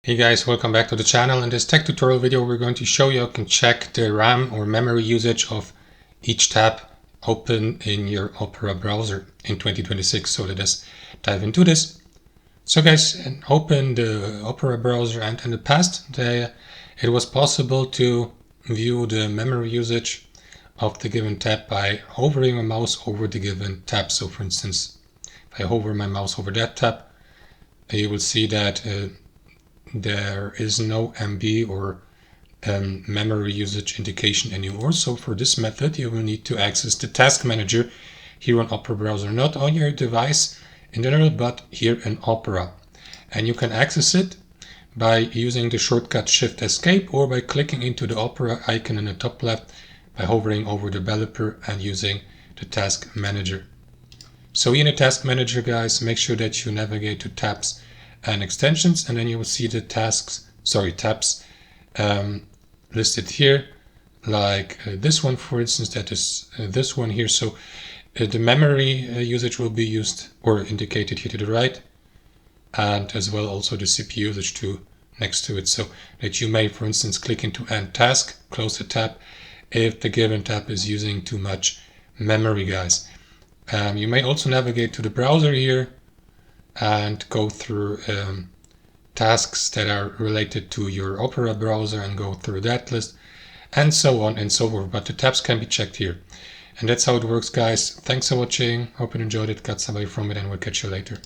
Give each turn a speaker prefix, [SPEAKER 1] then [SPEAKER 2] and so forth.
[SPEAKER 1] Hey guys, welcome back to the channel. In this tech tutorial video we're going to show you how you can check the RAM or memory usage of each tab open in your Opera browser in 2026. So let us dive into this. So guys, open the Opera browser, and in the past it was possible to view the memory usage of the given tab by hovering a mouse over the given tab. So for instance, if I hover my mouse over that tab, you will see that there is no MB or memory usage indication anymore. So for this method, you will need to access the task manager here on Opera browser, not on your device in general, but here in Opera. And you can access it by using the shortcut Shift Escape, or by clicking into the Opera icon in the top left by hovering over the developer and using the task manager. So in the task manager, guys, make sure that you navigate to tabs and extensions, and then you will see the tabs listed here, like this one, for instance, that is this one here. So the memory usage will be used or indicated here to the right, and as well also the CPU usage too next to it, so that you may, for instance, click into end task, close the tab if the given tab is using too much memory, guys. You may also navigate to the browser here and go through tasks that are related to your Opera browser and go through that list, and so on and so forth. But the tabs can be checked here. And that's how it works, guys. Thanks for watching. Hope you enjoyed it, got some value from it, and we'll catch you later.